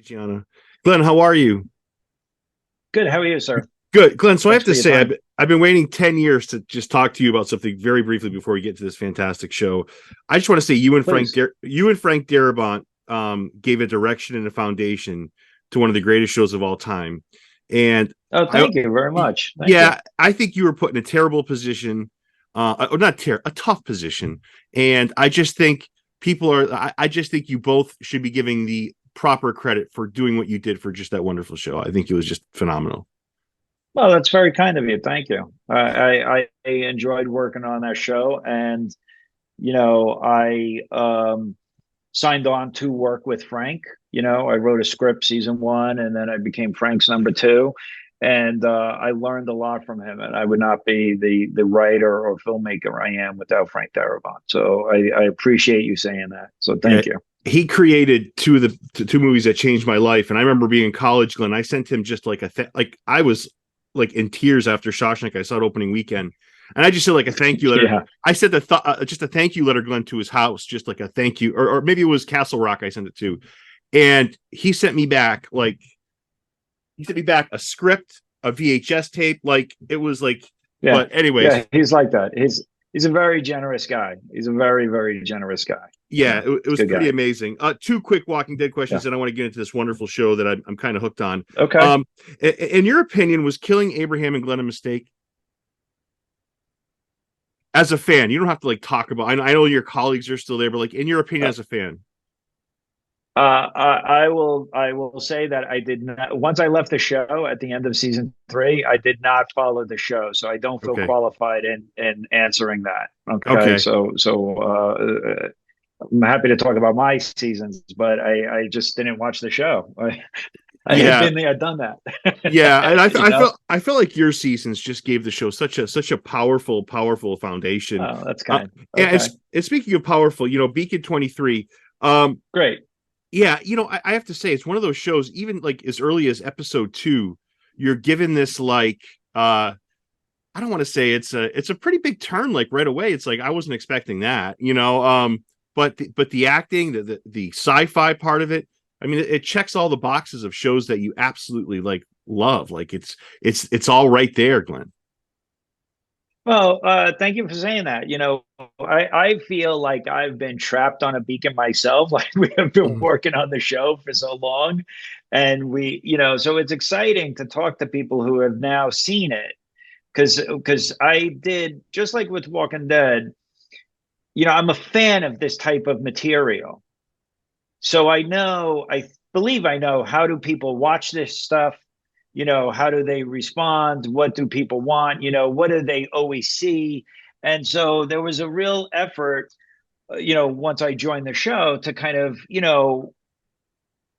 Gianna. Glenn, how are you? Good. How are you, sir? Good, Glenn. So I have Thanks to for your say, time. I've been waiting 10 years to just talk to you about something very briefly before we get to this fantastic show. I just want to say Please. You and Frank Darabont gave a direction and a foundation to one of the greatest shows of all time. And Oh, I, thank you very much. Thank you. yeah, I think you were put in a terrible position, not a tough position. And I just think I just think you both should be giving the proper credit for doing what you did for just that wonderful show. I think it was just phenomenal. Well, that's very kind of you. Thank you. I enjoyed working on that show, and I signed on to work with Frank. I wrote a script season one, and then I became Frank's number two, and I learned a lot from him. And I would not be the writer or filmmaker I am without Frank Darabont. So I appreciate you saying that. So Yeah, thank you. he created two movies that changed my life. And I remember being in college, Glenn. I sent him just like like I was like in tears after Shawshank. I saw it opening weekend, and I just said like a thank you letter. Yeah. I said just a thank you letter, Glenn, to his house, just like a thank you, or maybe it was Castle Rock. I sent it to, and he sent me back a script, a VHS tape, like it was like. Yeah, But anyways, yeah, he's like that. He's a very generous guy. He's a very, very generous guy. yeah, Yeah, it was good pretty guy. amazing. Two quick Walking Dead Yeah. questions, and I want to get into this wonderful show that I'm kind of hooked on. Okay. Um, in your opinion, was killing Abraham and Glenn a mistake? As a fan, you don't have to like talk about. I know your colleagues are still there, but like in your opinion, Uh, as a fan, I will say that I did not. Once I left the show at the end of season three, I did not follow the show, so I don't feel okay, qualified in answering that. Okay, okay, so I'm happy to talk about my seasons, but I just didn't watch the show. I had yeah, been there, done yeah, and that. You know. I felt like your seasons just gave the show such a powerful foundation. Oh, that's Uh, kind. and, Okay, and speaking of powerful, Beacon 23. Um, great. Yeah, I have to say it's one of those shows, even like as early as episode two, you're given this like I don't want to say it's a pretty big turn like right away. It's like I wasn't expecting that, but the acting, the sci-fi part of it, I mean it checks all the boxes of shows that you absolutely like love. Like it's all right there, Glenn. Well, thank you for saying that. I feel like I've been trapped on a beacon myself. Like we have been Mhm. working on the show for so long, and so it's exciting to talk to people who have now seen it. Because I did just like with Walking Dead. I'm a fan of this type of material, so I believe I know how do people watch this stuff. How do they respond? What do people want? What do they always see? And so there was a real effort, once I joined the show to kind of,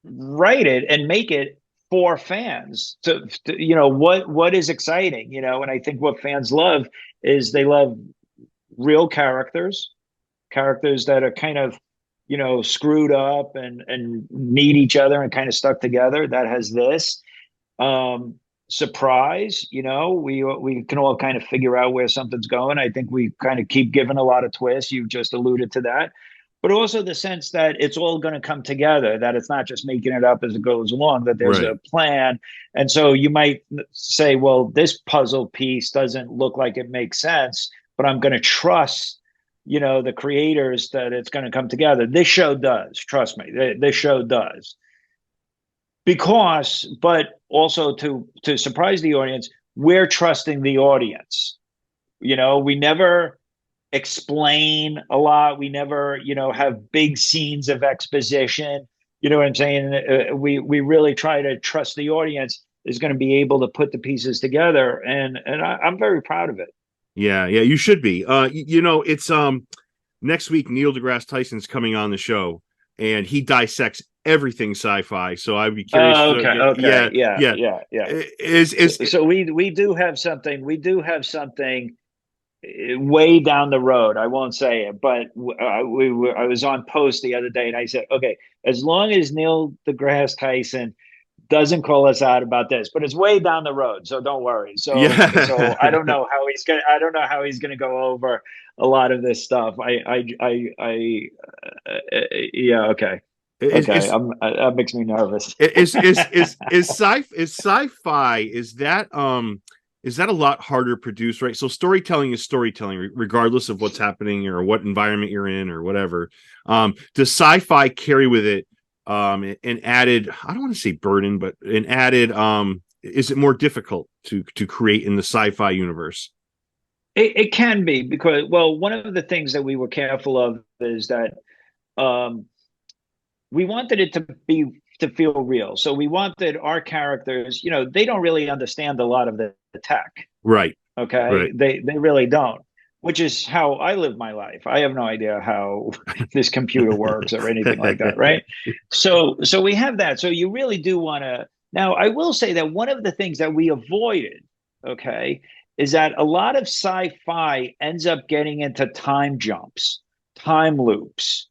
write it and make it for fans what is exciting, and I think what fans love is they love real characters that are kind of screwed up and need each other and kind of stuck together. That has this um surprise. We can all kind of figure out where something's going. I think we kind of keep giving a lot of twists. You just alluded to that, but also the sense that it's all going to come together, that it's not just making it up as it goes along, that there's Right. a plan. And so you might say, well, this puzzle piece doesn't look like it makes sense, but I'm going to trust the creators that it's going to come together. This show does. Trust me, this show does. But also to surprise the audience, we're trusting the audience. We never explain a lot. We never have big scenes of exposition. You know what I'm saying? We really try to trust the audience is going to be able to put the pieces together, and I'm very proud of it. Yeah, yeah, you should be. It's next week Neil deGrasse Tyson's coming on the show, and he dissects everything sci-fi. So I'd be curious to Okay, get. okay, Yeah, yeah, yeah. yeah, yeah. So, Is so we do have something. We do have something way down the road. I won't say it, but I was on post the other day, and I said, okay, as long as Neil deGrasse Tyson doesn't call us out about this, but it's way down the road, so don't worry. So I yeah. don't know how he's gonna. I don't know how he's gonna go over a lot of this stuff. Yeah, okay. Okay, Is that makes me nervous. sci-fi, is that a lot harder to produce, right? So storytelling is storytelling regardless of what's happening or what environment you're in or whatever. Does sci-fi carry with it an added, I don't want to say burden, but an added is it more difficult to create in the sci-fi universe? It can be because, well, one of the things that we were careful of is that um, we wanted it to feel real. So we wanted our characters, they don't really understand a lot of the tech. Right. Okay, Right. they really don't. Which is how I live my life. I have no idea how this computer works or anything like that, right? So we have that. So you really do want to. Now, I will say that one of the things that we avoided, okay, is that a lot of sci-fi ends up getting into time jumps, time loops,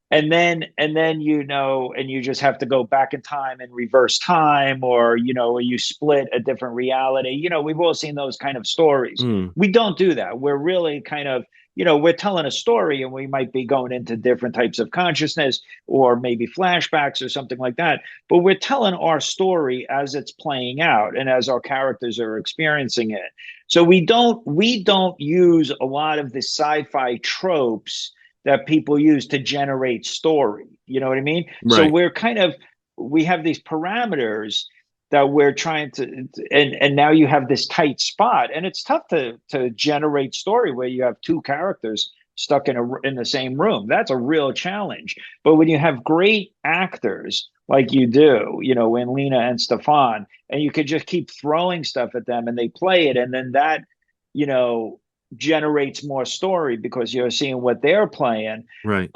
and then and you just have to go back in time and reverse time, or you split a different reality. We've all seen those kind of stories. Mm, We don't do that. We're really kind of, we're telling a story, and we might be going into different types of consciousness or maybe flashbacks or something like that, but we're telling our story as it's playing out and as our characters are experiencing it. So we don't use a lot of the sci-fi tropes that people use to generate story. You know what I mean? So right. we have these parameters that we're trying to, and now you have this tight spot, and it's tough to generate story where you have two characters stuck in the same room. That's a real challenge. But when you have great actors like you do, in Lena and Stephan, and you could just keep throwing stuff at them and they play it, and then that, you know, generates more story because you're seeing what they're playing. Right.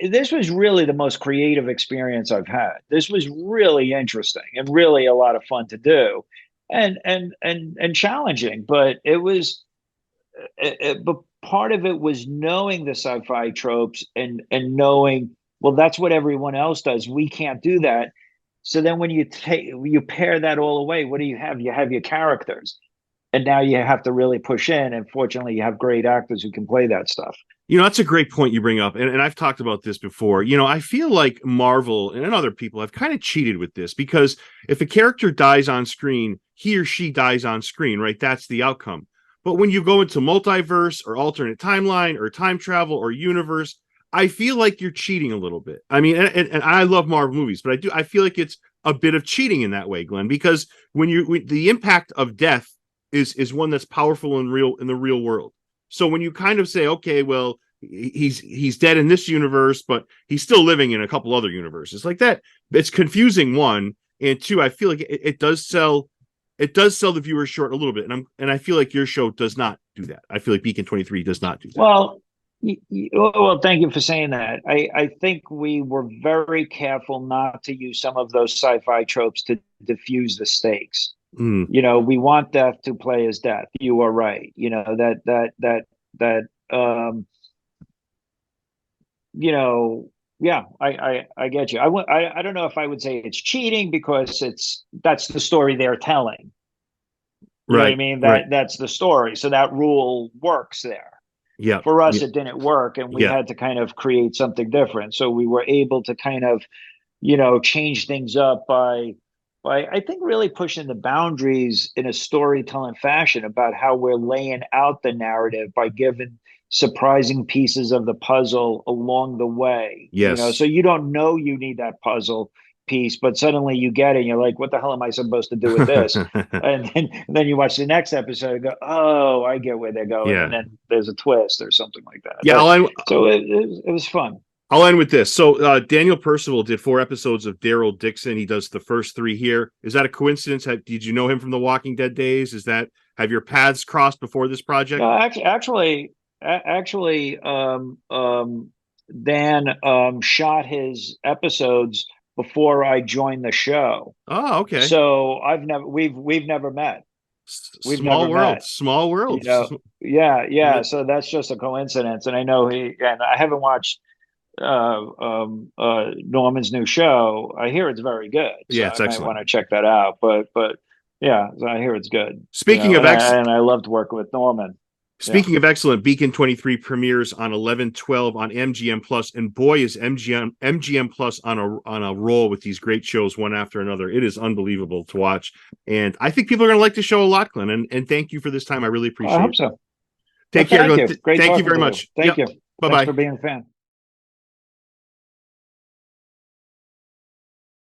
This was really the most creative experience I've had. This was really interesting and really a lot of fun to do, and challenging. But but part of it was knowing the sci-fi tropes and knowing, well, that's what everyone else does. We can't do that. So then when you pair that all away, what do you have? You have your characters, and now you have to really push in. And fortunately, you have great actors who can play that stuff. That's a great point you bring up. And I've talked about this before. I feel like Marvel and other people have kind of cheated with this because if a character dies on screen, he or she dies on screen, right? That's the outcome. But when you go into multiverse or alternate timeline or time travel or universe, I feel like you're cheating a little bit. I mean, and I love Marvel movies, but I feel like it's a bit of cheating in that way, Glenn, because the impact of death is one that's powerful in the real world. So when you kind of say, okay, well, he's dead in this universe, but he's still living in a couple other universes like that, it's confusing. One, and two, I feel like it does sell the viewer short a little bit, and I feel like your show does not do that. I feel like Beacon 23 does not do that. Well, thank you for saying that. I think we were very careful not to use some of those sci-fi tropes to diffuse the stakes. Mm. We want death to play as death. You are right. Um, yeah, I get you. I don't know if I would say it's cheating because that's the story they're telling. You know what I Right, mean? right. That's the story. So that rule works there. Yeah, For us, yeah, it didn't work, and we yeah. had to kind of create something different. So we were able to kind of, change things up by I think really pushing the boundaries in a storytelling fashion about how we're laying out the narrative by giving surprising pieces of the puzzle along the way. So Yes. you don't know you need that puzzle piece, but suddenly you get it and you're like, what the hell am I supposed to do with this? And then you watch the next episode and go, oh, I get where they're going, and Yeah. then there's a twist or something like that. Yeah, So it was fun. I'll end with this. So Daniel Percival did 4 episodes of Daryl Dixon. He does the first 3 here. Is that a coincidence? Did you know him from the Walking Dead days? Have your paths crossed before this project? No, actually, Dan shot his episodes before I joined the show. Oh, okay. So we've never met. We've Small never world, met. small You world. know, yeah, Yeah. yeah. So that's just a coincidence. And I know and I haven't watched Norman's new show. I hear it's very good, so Yeah, it's I might excellent. want to check that out. But yeah, so I hear it's good. Speaking of And X, I loved working with Norman. Yeah. Speaking of excellent, Beacon 23 premieres on 11/12 on MGM Plus, and boy is MGM Plus on a roll with these great shows one after another. It is unbelievable to watch, and I think people are going to like the show a lot, Glenn. And thank you for this time. I really I appreciate hope it. so. Take Well, care, thank Glenn. you. Great Thank you talking very to you. much. Thank you. Bye Thanks bye. for being a fan.